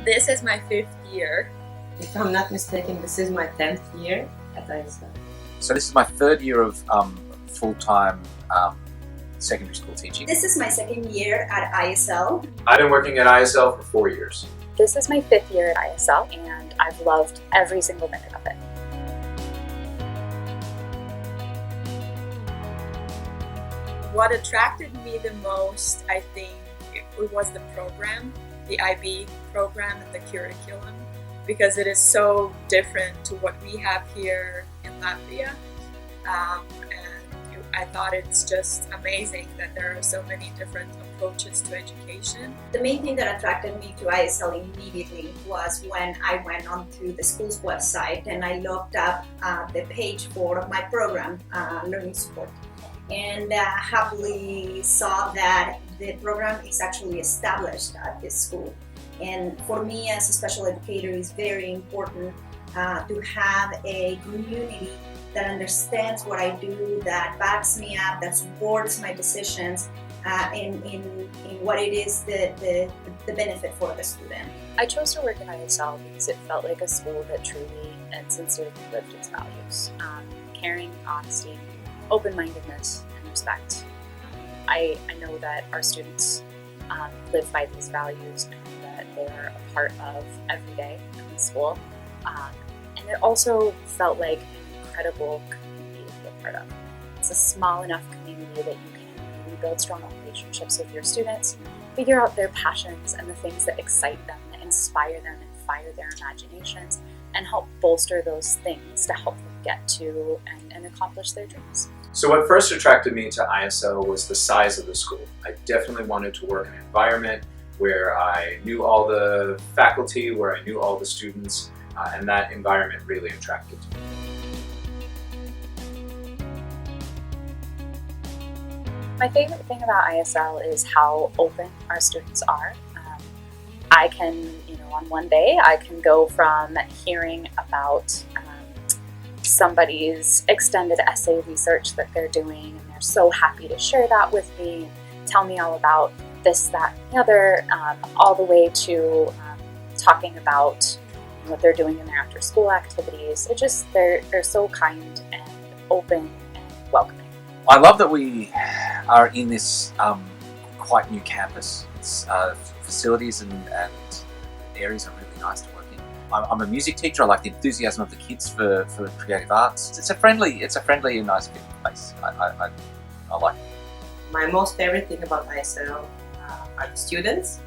This is my 5th year. If I'm not mistaken, this is my 10th year at ISL. So this is my 3rd year of full-time secondary school teaching. This is my 2nd year at ISL. I've been working at ISL for 4 years. This is my 5th year at ISL, and I've loved every single minute of it. What attracted me the most, I think, it was the program, the IB program and the curriculum, because it is so different to what we have here in Latvia. And I thought it's just amazing that there are so many different approaches to education. The main thing that attracted me to ISL immediately was when I went onto the school's website and I looked up the page for my program, Learning Support, and happily saw that the program is actually established at this school. And for me as a special educator, it's very important to have a community that understands what I do, that backs me up, that supports my decisions in what it is the benefit for the student. I chose to work at ISL because it felt like a school that truly and sincerely lived its values. Caring, honesty, open-mindedness, and respect. I know that our students live by these values and that they're a part of every day in the school. And it also felt like an incredible community to be a part of. It's a small enough community that you can really build strong relationships with your students, figure out their passions and the things that excite them, that inspire them and fire their imaginations, and help bolster those things to help them get to and accomplish their dreams. So what first attracted me to ISL was the size of the school. I definitely wanted to work in an environment where I knew all the faculty, where I knew all the students, and that environment really attracted me. My favorite thing about ISL is how open our students are. I can, on one day, I can go from hearing about somebody's extended essay research that they're doing, and they're so happy to share that with me and tell me all about this, that, and the other, all the way to talking about what they're doing in their after-school activities. They're so kind and open and welcoming. I love that we are in this quite new campus. Its facilities and areas are really nice to work in. I'm a music teacher. I like the enthusiasm of the kids for creative arts. It's a friendly and nice place. I like it. My most favorite thing about ISL are the students,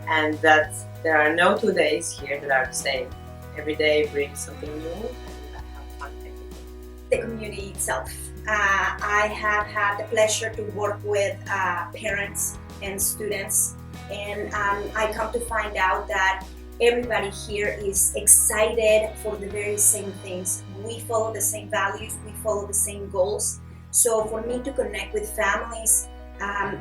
and that there are no 2 days here that are the same. Every day brings something new, and I have fun every day. The community itself. I have had the pleasure to work with parents and students, and I come to find out that everybody here is excited for the very same things. We follow the same values, we follow the same goals. So for me to connect with families,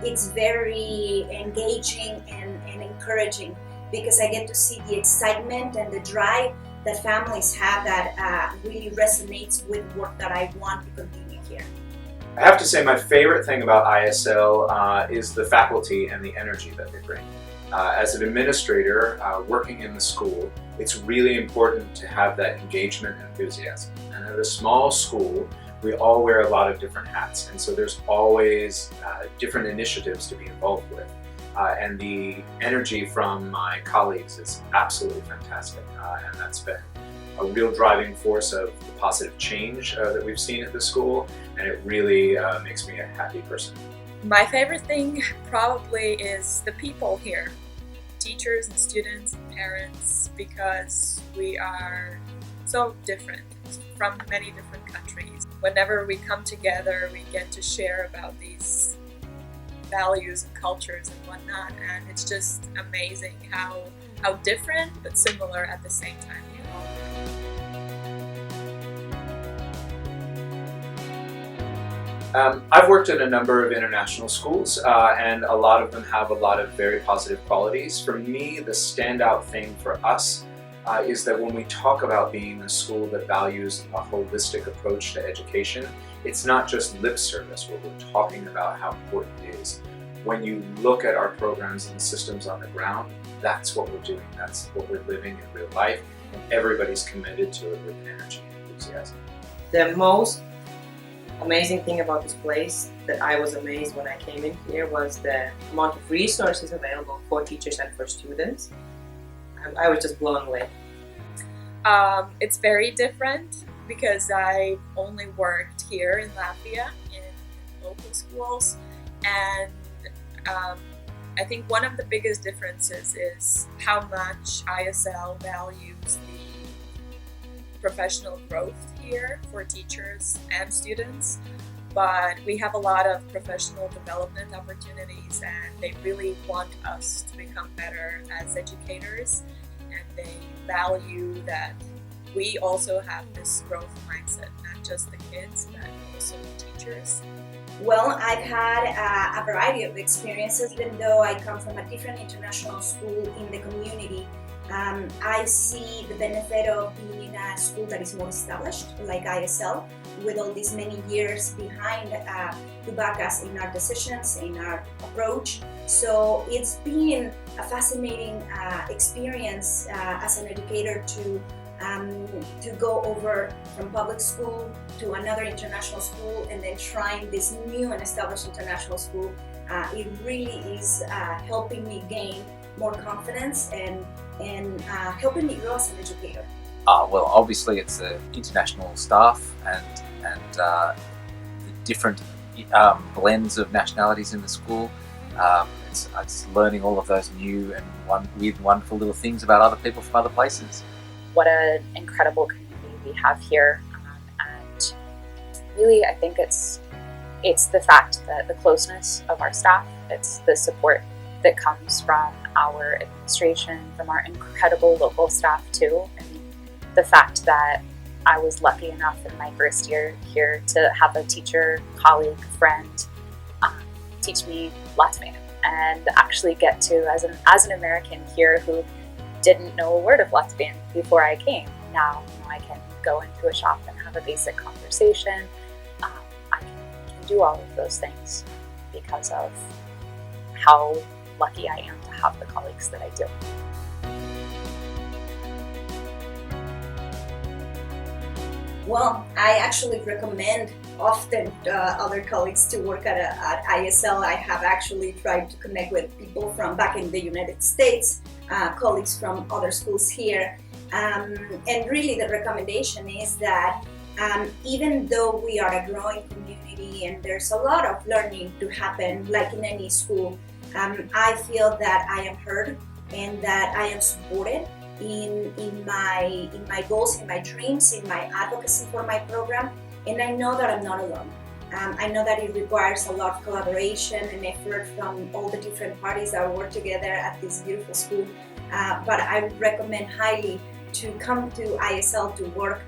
it's very engaging and encouraging, because I get to see the excitement and the drive that families have that really resonates with work that I want to continue here. I have to say my favorite thing about ISL is the faculty and the energy that they bring. As an administrator working in the school, it's really important to have that engagement and enthusiasm. And at a small school, we all wear a lot of different hats, and so there's always different initiatives to be involved with. And the energy from my colleagues is absolutely fantastic, and that's been a real driving force of the positive change that we've seen at the school, and it really makes me a happy person. My favorite thing probably is the people here, teachers and students and parents, because we are so different from many different countries. Whenever we come together, we get to share about these values and cultures and whatnot, and it's just amazing how different but similar at the same time we all are. I've worked in a number of international schools, and a lot of them have a lot of very positive qualities. For me, the standout thing for us is that when we talk about being a school that values a holistic approach to education, it's not just lip service where we're talking about how important it is. when you look at our programs and the systems on the ground, that's what we're doing. That's what we're living in real life, and everybody's committed to it with energy and enthusiasm. The most amazing thing about this place that I was amazed when I came in here was the amount of resources available for teachers and for students. I was just blown away. It's very different because I only worked here in Latvia in local schools, and I think one of the biggest differences is how much ISL values the professional growth here for teachers and students. But we have a lot of professional development opportunities, and they really want us to become better as educators, and they value that we also have this growth mindset, not just the kids, but also the teachers. Well, I've had a variety of experiences. Even though I come from a different international school in the community, I see the benefit of being in a school that is more established, like ISL, with all these many years behind to back us in our decisions, in our approach. So it's been a fascinating experience as an educator to go over from public school to another international school and then trying this new and established international school. It really is helping me gain more confidence and helping me grow as an educator. Well, obviously it's the international staff and the different blends of nationalities in the school. It's learning all of those new and weird, wonderful little things about other people from other places. What an incredible community we have here, and really I think it's the fact that the closeness of our staff, it's the support that comes from our administration, from our incredible local staff too. I mean, the fact that I was lucky enough in my first year here to have a teacher, colleague, friend teach me Latvian, and actually get to, as an American here who didn't know a word of Latvian before I came. Now I can go into a shop and have a basic conversation. I can do all of those things because of how lucky I am to have the colleagues that I do. Well, I actually recommend often other colleagues to work at ISL. I have actually tried to connect with people from back in the United States, colleagues from other schools here, and really the recommendation is that even though we are a growing community and there's a lot of learning to happen, like in any school, I feel that I am heard and that I am supported in my goals, in my dreams, in my advocacy for my program, and I know that I'm not alone. I know that it requires a lot of collaboration and effort from all the different parties that work together at this beautiful school, but I recommend highly to come to ISL to work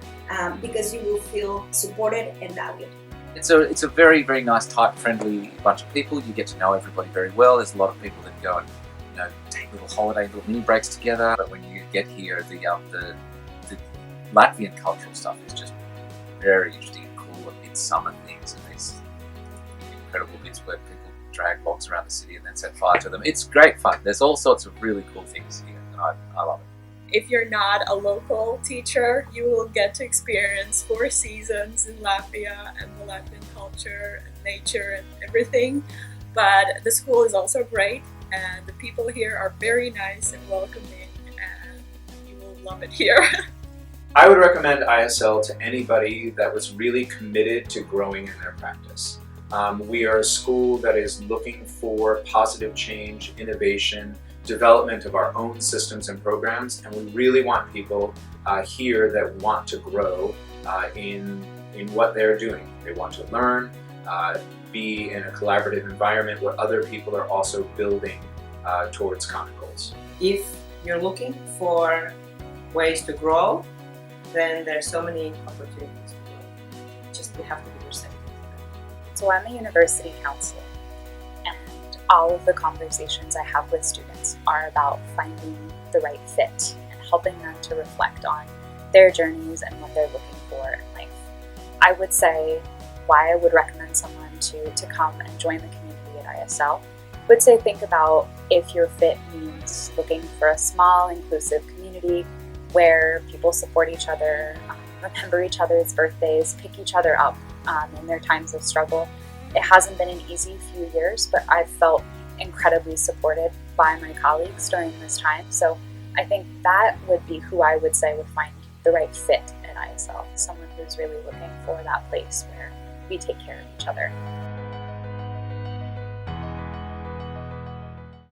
because you will feel supported and valued. It's a very, very nice, tight, friendly bunch of people. You get to know everybody very well. There's a lot of people that go and take little holiday, little mini breaks together. But when you get here, the Latvian cultural stuff is just very interesting and cool. And midsummer things and these incredible bits where people drag logs around the city and then set fire to them. It's great fun. There's all sorts of really cool things here, and I love it. If you're not a local teacher, you will get to experience 4 seasons in Latvia and the Latvian culture and nature and everything. But the school is also great, and the people here are very nice and welcoming, and you will love it here. I would recommend ISL to anybody that was really committed to growing in their practice. We are a school that is looking for positive change, innovation, development of our own systems and programs, and we really want people here that want to grow in what they're doing. They want to learn, be in a collaborative environment where other people are also building towards common goals. If you're looking for ways to grow, then there's so many opportunities to grow. Just you have to be yourself. So I'm a university counselor, and all of the conversations I have with students are about finding the right fit and helping them to reflect on their journeys and what they're looking for in life. I would say why I would recommend someone to come and join the community at ISL would say think about if your fit means looking for a small, inclusive community where people support each other, remember each other's birthdays, pick each other up in their times of struggle. It hasn't been an easy few years, but I've felt incredibly supported by my colleagues during this time. So I think that would be who I would say would find the right fit at ISL, someone who's really looking for that place where we take care of each other.